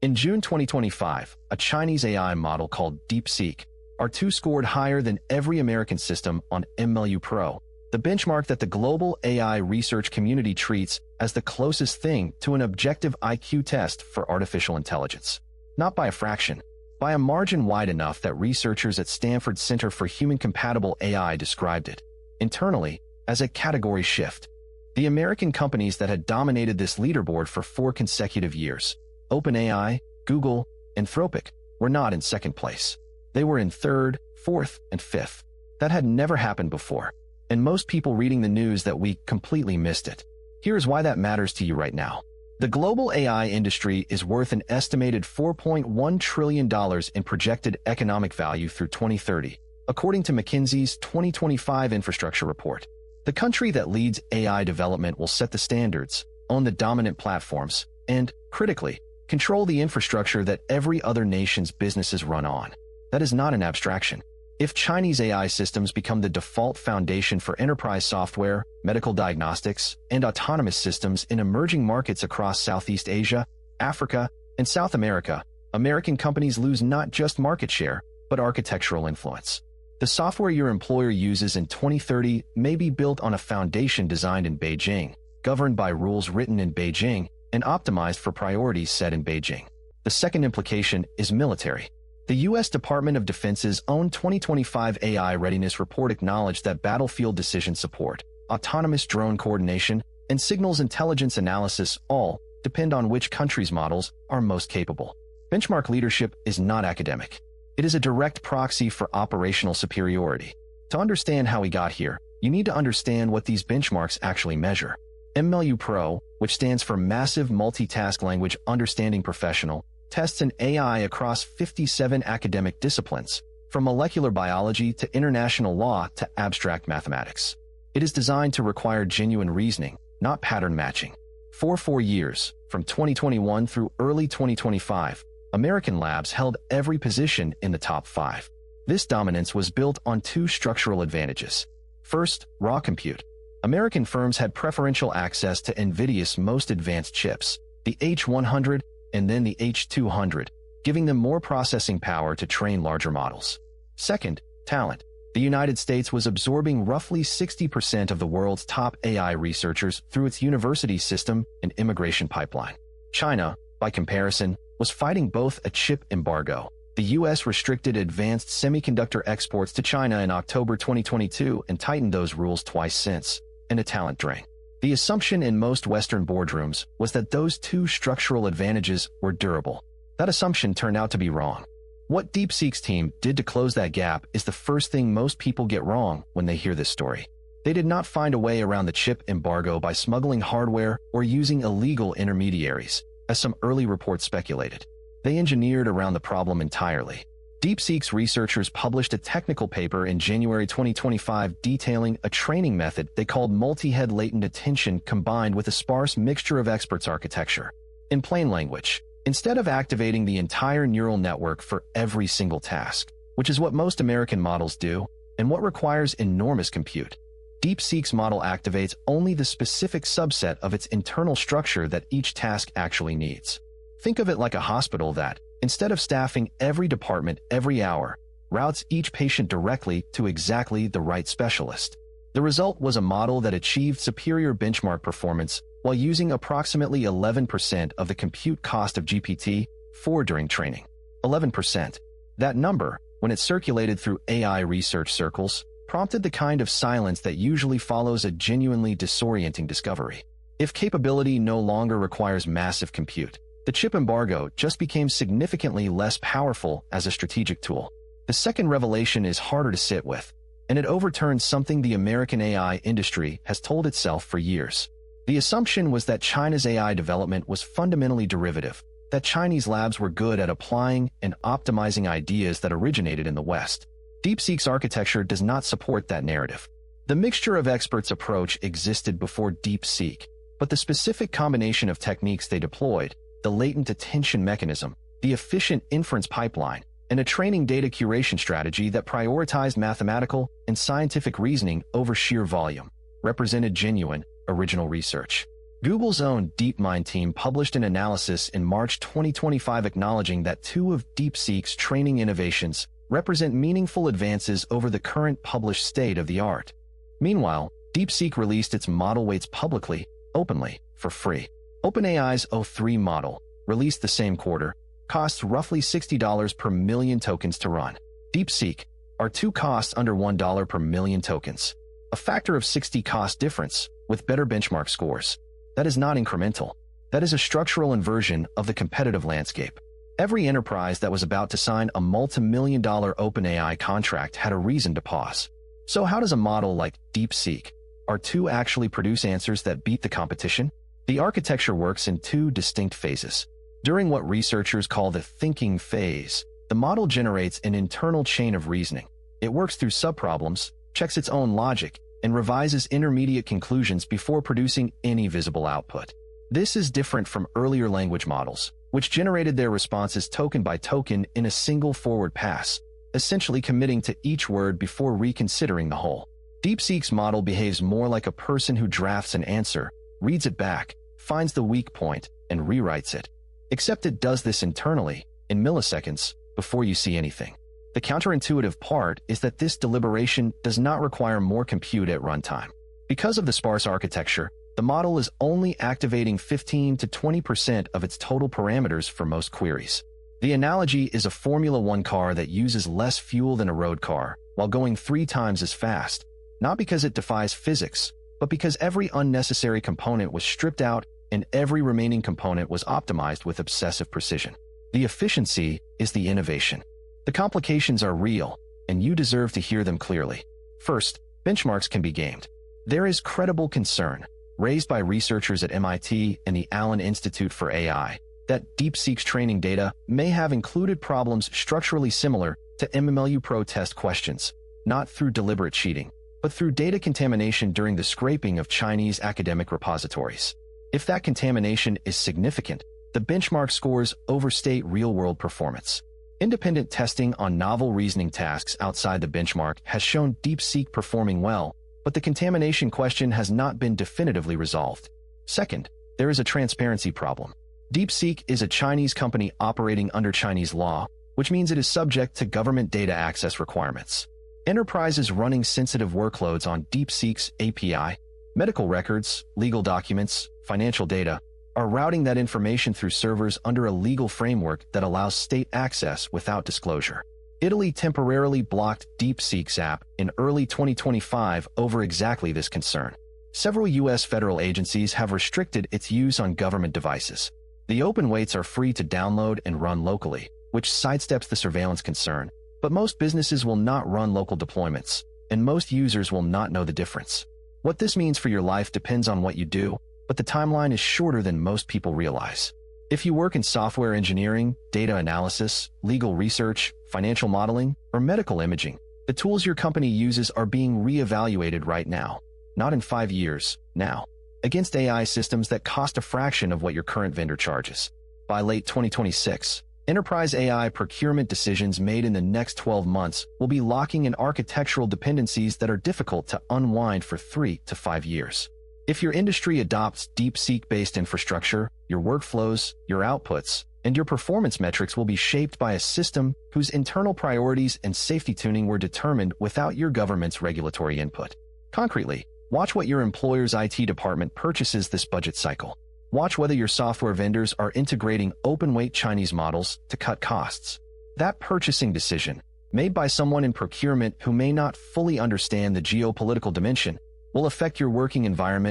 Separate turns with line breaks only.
In June 2025, a Chinese AI model called DeepSeek, R2 scored higher than every American system on MMLU-Pro, the benchmark that the global AI research community treats as the closest thing to an objective IQ test for artificial intelligence. Not by a fraction, by a margin wide enough that researchers at Stanford Center for Human-Compatible AI described it, internally, as a category shift. The American companies that had dominated this leaderboard for 4 consecutive years, OpenAI, Google, Anthropic, were not in second place. They were in third, fourth, and fifth. That had never happened before, and most people reading the news that week completely missed it. Here's why that matters to you right now. The global AI industry is worth an estimated $4.1 trillion in projected economic value through 2030, according to McKinsey's 2025 infrastructure report. The country that leads AI development will set the standards, own the dominant platforms, and, critically, control the infrastructure that every other nation's businesses run on. That is not an abstraction. If Chinese AI systems become the default foundation for enterprise software, medical diagnostics, and autonomous systems in emerging markets across Southeast Asia, Africa, and South America, American companies lose not just market share, but architectural influence. The software your employer uses in 2030 may be built on a foundation designed in Beijing, governed by rules written in Beijing, and optimized for priorities set in Beijing. The second implication is military. The U.S. Department of Defense's own 2025 AI readiness report acknowledged that battlefield decision support, autonomous drone coordination, and signals intelligence analysis all depend on which country's models are most capable. Benchmark leadership is not academic. It is a direct proxy for operational superiority. To understand how we got here, you need to understand what these benchmarks actually measure. MMLU-Pro, which stands for Massive Multitask Language Understanding Professional, tests an AI across 57 academic disciplines, from molecular biology to international law to abstract mathematics. It is designed to require genuine reasoning, not pattern matching. For 4 years, from 2021 through early 2025, American labs held every position in the top 5. This dominance was built on 2 structural advantages. First, raw compute. American firms had preferential access to NVIDIA's most advanced chips, the H100 and then the H200, giving them more processing power to train larger models. Second, talent. The United States was absorbing roughly 60% of the world's top AI researchers through its university system and immigration pipeline. China, by comparison, was fighting both a chip embargo. The U.S. restricted advanced semiconductor exports to China in October 2022 and tightened those rules twice since, and a talent drain. The assumption in most Western boardrooms was that those 2 structural advantages were durable. That assumption turned out to be wrong. What DeepSeek's team did to close that gap is the first thing most people get wrong when they hear this story. They did not find a way around the chip embargo by smuggling hardware or using illegal intermediaries, as some early reports speculated. They engineered around the problem entirely. DeepSeek's researchers published a technical paper in January 2025 detailing a training method they called multi-head latent attention combined with a sparse mixture of experts architecture. In plain language, instead of activating the entire neural network for every single task, which is what most American models do, and what requires enormous compute, DeepSeek's model activates only the specific subset of its internal structure that each task actually needs. Think of it like a hospital that, instead of staffing every department every hour, routes each patient directly to exactly the right specialist. The result was a model that achieved superior benchmark performance while using approximately 11% of the compute cost of GPT-4 during training. 11%. That number, when it circulated through AI research circles, prompted the kind of silence that usually follows a genuinely disorienting discovery. If capability no longer requires massive compute, the chip embargo just became significantly less powerful as a strategic tool. The second revelation is harder to sit with, and it overturns something the American AI industry has told itself for years. The assumption was that China's AI development was fundamentally derivative, that Chinese labs were good at applying and optimizing ideas that originated in the West. DeepSeek's architecture does not support that narrative. The mixture of experts approach existed before DeepSeek, but the specific combination of techniques they deployed, the latent attention mechanism, the efficient inference pipeline, and a training data curation strategy that prioritized mathematical and scientific reasoning over sheer volume, represented genuine, original research. Google's own DeepMind team published an analysis in March 2025 acknowledging that two of DeepSeek's training innovations represent meaningful advances over the current published state of the art. Meanwhile, DeepSeek released its model weights publicly, openly, for free. OpenAI's O3 model, released the same quarter, costs roughly $60 per million tokens to run. DeepSeek, R2 costs under $1 per million tokens, a factor of 60 cost difference, with better benchmark scores. That is not incremental. That is a structural inversion of the competitive landscape. Every enterprise that was about to sign a multi-million-dollar OpenAI contract had a reason to pause. So how does a model like DeepSeek, R2 actually produce answers that beat the competition? The architecture works in two distinct phases. During what researchers call the thinking phase, the model generates an internal chain of reasoning. It works through subproblems, checks its own logic, and revises intermediate conclusions before producing any visible output. This is different from earlier language models, which generated their responses token by token in a single forward pass, essentially committing to each word before reconsidering the whole. DeepSeek's model behaves more like a person who drafts an answer, reads it back, finds the weak point, and rewrites it. Except it does this internally, in milliseconds, before you see anything. The counterintuitive part is that this deliberation does not require more compute at runtime. Because of the sparse architecture, the model is only activating 15 to 20% of its total parameters for most queries. The analogy is a Formula One car that uses less fuel than a road car, while going 3 times as fast, not because it defies physics, but because every unnecessary component was stripped out and every remaining component was optimized with obsessive precision. The efficiency is the innovation. The complications are real, and you deserve to hear them clearly. First, benchmarks can be gamed. There is credible concern, raised by researchers at MIT and the Allen Institute for AI, that DeepSeek's training data may have included problems structurally similar to MMLU-Pro test questions, not through deliberate cheating, but through data contamination during the scraping of Chinese academic repositories. If that contamination is significant, the benchmark scores overstate real-world performance. Independent testing on novel reasoning tasks outside the benchmark has shown DeepSeek performing well, but the contamination question has not been definitively resolved. Second, there is a transparency problem. DeepSeek is a Chinese company operating under Chinese law, which means it is subject to government data access requirements. Enterprises running sensitive workloads on DeepSeek's API, medical records, legal documents, financial data, are routing that information through servers under a legal framework that allows state access without disclosure. Italy temporarily blocked DeepSeek's app in early 2025 over exactly this concern. Several U.S. federal agencies have restricted its use on government devices. The open weights are free to download and run locally, which sidesteps the surveillance concern, but most businesses will not run local deployments, and most users will not know the difference. What this means for your life depends on what you do, but the timeline is shorter than most people realize. If you work in software engineering, data analysis, legal research, financial modeling, or medical imaging, the tools your company uses are being re-evaluated right now, not in 5 years, now, against AI systems that cost a fraction of what your current vendor charges. By late 2026, enterprise AI procurement decisions made in the next 12 months will be locking in architectural dependencies that are difficult to unwind for 3 to 5 years. If your industry adopts DeepSeek-based infrastructure, your workflows, your outputs, and your performance metrics will be shaped by a system whose internal priorities and safety tuning were determined without your government's regulatory input. Concretely, watch what your employer's IT department purchases this budget cycle. Watch whether your software vendors are integrating open-weight Chinese models to cut costs. That purchasing decision, made by someone in procurement who may not fully understand the geopolitical dimension, will affect your working environment